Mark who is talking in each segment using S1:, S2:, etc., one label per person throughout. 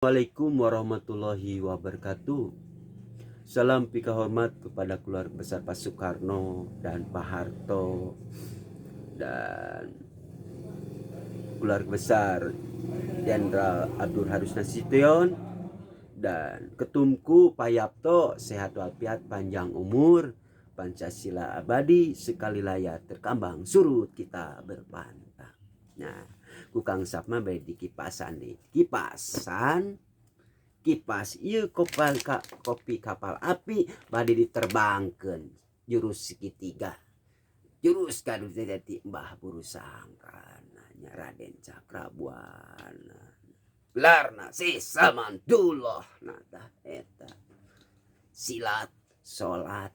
S1: Assalamualaikum warahmatullahi wabarakatuh. Salam pika hormat kepada keluarga besar Pak Soekarno dan Pak Harto dan keluarga besar Jenderal Abdul Harus Nasution dan ketumku Pak Yapto, sehat walafiat panjang umur, Pancasila abadi, sekali layar terkambang, surut kita berpantang. Nah, kukang sapma baik di kipasan nih. Kipas ieu kopi kapal api bade diterbangkeun jurus segitiga. Jurus kanu jadi Mbah Buru Sangkana nya Raden Cakrabuana. Gelarna Sisa Mantullah nata eta. Silat, salat,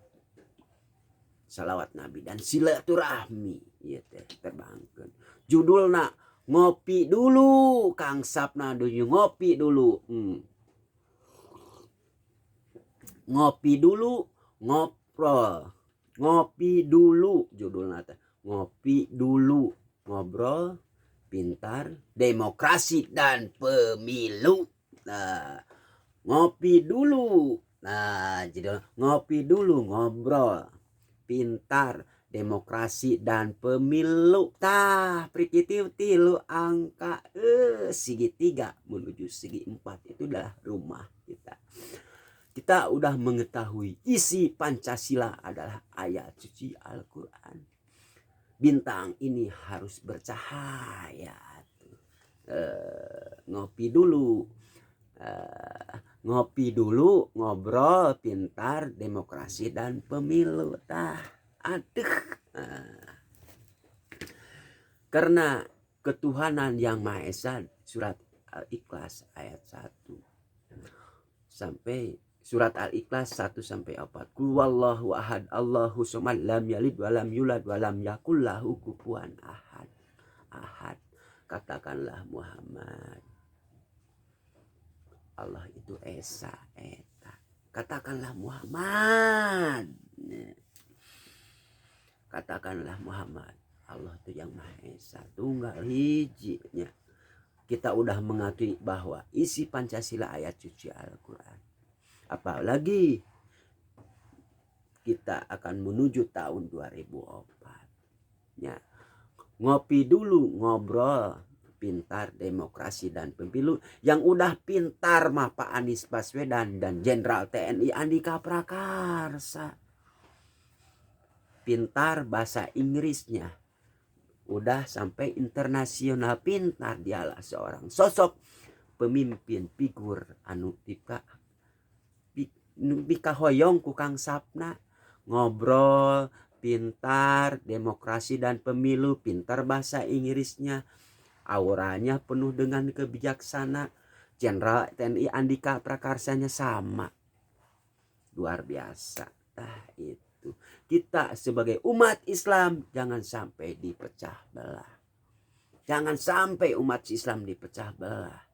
S1: salawat Nabi dan silaturahmi ieu teh terbangkeun. Judulna ngopi dulu Kang Sapna dunya ngopi dulu. Ngopi dulu ngobrol. Ngopi dulu judulnya teh. Ngopi dulu ngobrol pintar demokrasi dan pemilu. Nah, ngopi dulu. Nah, judul ngopi dulu ngobrol pintar demokrasi dan pemilu. Tah prikitiu tilu angka segi 3 menuju segi 4 itu adalah rumah kita. Kita udah mengetahui isi Pancasila adalah ayat suci Al-Quran. Bintang ini harus bercahaya. Ngopi dulu. Ngopi dulu, ngobrol pintar demokrasi dan pemilu. Karena ketuhanan yang Maha Esa, surat Al-Ikhlas ayat 1 sampai surat Al-Ikhlas 1-4. Qul wallahu ahad, Allahu somad, lam yalid walam yulad walam yakul lahu kufuwan ahad. Ahad. Katakanlah Muhammad, Allah itu Esa, Eta. Katakanlah Muhammad. Katakanlah Muhammad, Allah itu yang Maha Esa, tunggal hijinya. Kita udah mengakui bahwa isi Pancasila ayat suci Al-Quran. Apalagi kita akan menuju tahun 2004. Ya. Ngopi dulu, ngobrol pintar demokrasi dan pemilu. Yang udah pintar mah Pak Anies Baswedan dan Jenderal TNI Andika Prakarsa. Pintar bahasa Inggrisnya udah sampai internasional, pintar. Dialah seorang sosok pemimpin figur anu pika hoyong ku Kang Sapna. Ngobrol pintar demokrasi dan pemilu, pintar bahasa Inggrisnya, auranya penuh dengan kebijaksana. Jenderal TNI Andika Prakarsanya sama, luar biasa. Itu kita sebagai umat Islam jangan sampai dipecah belah. Jangan sampai umat Islam dipecah belah.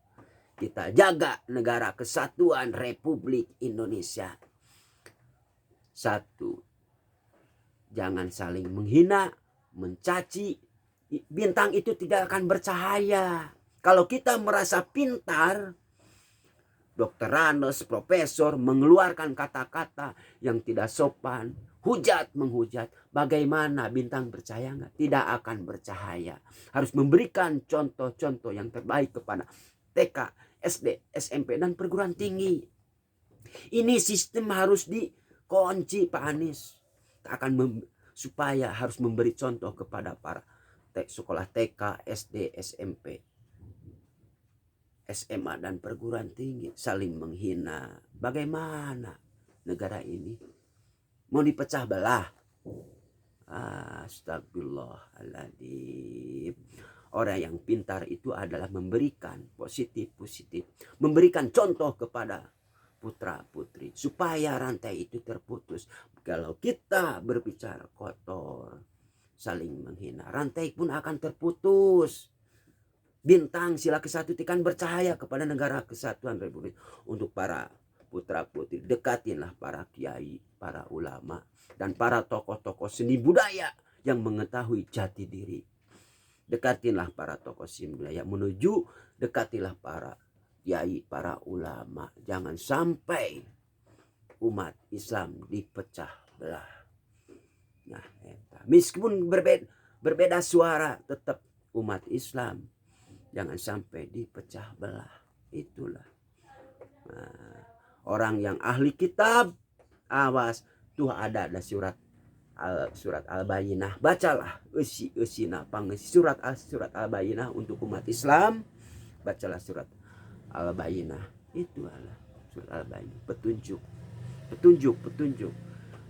S1: Kita jaga negara kesatuan Republik Indonesia. 1. Jangan saling menghina, mencaci. Bintang itu tidak akan bercahaya. Kalau kita merasa pintar, doktoranus, profesor mengeluarkan kata-kata yang tidak sopan, hujat menghujat, bagaimana bintang bercahaya enggak? Tidak akan bercahaya. Harus memberikan contoh-contoh yang terbaik kepada TK, SD, SMP dan perguruan tinggi. Ini sistem harus dikunci Pak Anies. Supaya harus memberi contoh kepada para sekolah TK, SD, SMP, SMA dan perguruan tinggi. Saling menghina. Bagaimana negara ini mau dipecah belah? Astagfirullahaladzim. Orang yang pintar itu adalah memberikan positif. Memberikan contoh kepada putra putri supaya rantai itu terputus. Kalau kita berbicara kotor, saling menghina, rantai pun akan terputus. Bintang sila ke-1 tekan bercahaya kepada negara kesatuan Republik. Untuk para putra putri, dekatinlah para kiai, para ulama dan para tokoh-tokoh seni budaya yang mengetahui jati diri. Dekatinlah para tokoh seni budaya, dekatilah para kiai, para ulama. Jangan sampai umat Islam dipecah belah. Nah, meskipun berbeda suara, tetap umat Islam jangan sampai dipecah belah. Itulah. Nah, orang yang ahli kitab, awas, tuh ada surat Al-Bayyinah, bacalah usina pangesi surat Al-Bayyinah untuk umat Islam. Bacalah surat Al-Bayyinah, itu adalah surat Al-Bayyinah, petunjuk.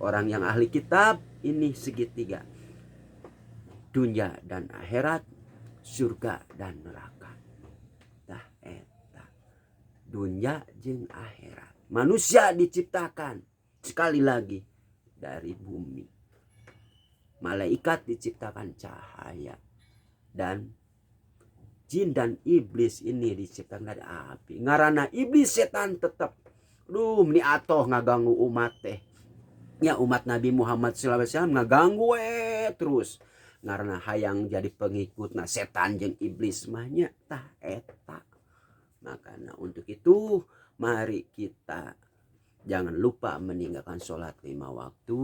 S1: Orang yang ahli kitab ini segitiga, dunia dan akhirat, surga dan neraka. Tah eta dunia jeung akhirat. Manusia diciptakan sekali lagi dari bumi. Malaikat diciptakan cahaya, dan jin dan iblis ini diciptakan dari api. Ngarana iblis setan tetap ni atoh ngaganggu umat teh. Ya umat Nabi Muhammad SAW ngaganggu terus. Ngarana hayang jadi pengikut nah setan jeung iblis mahnya tah eta. Makanya untuk itu mari kita jangan lupa meninggalkan sholat 5 waktu.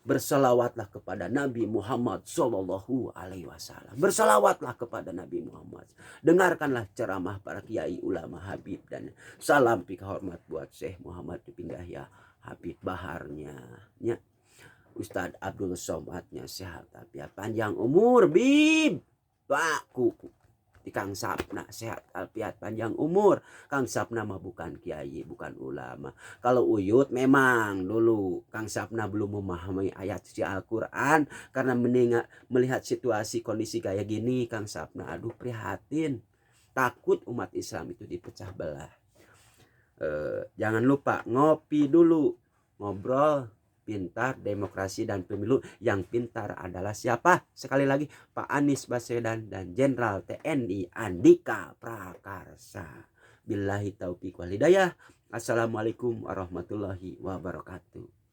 S1: Berselawatlah kepada Nabi Muhammad Sallallahu Alaihi Wasallam. Berselawatlah kepada Nabi Muhammad. Dengarkanlah ceramah para kiai, ulama, habib, dan salam pika hormat buat Syekh Muhammad Pindah ya Habib Baharnya, ya. Ustadz Abdul Somadnya, sehat tapi panjang umur, bib. Baku di Kang Sapna, sehat alfiat panjang umur. Kang Sapna mah bukan kiai, bukan ulama. Kalau Uyut memang dulu Kang Sapna belum memahami ayat suci Al-Quran. Karena melihat situasi kondisi kayak gini, Kang Sapna aduh prihatin, takut umat Islam itu dipecah belah. Jangan lupa ngopi dulu, ngobrol pintar, demokrasi dan pemilu. Yang pintar adalah siapa? Sekali lagi, Pak Anies Baswedan dan Jenderal TNI Andika Prakarsa. Billahi taufiq wal hidayah. Assalamualaikum warahmatullahi wabarakatuh.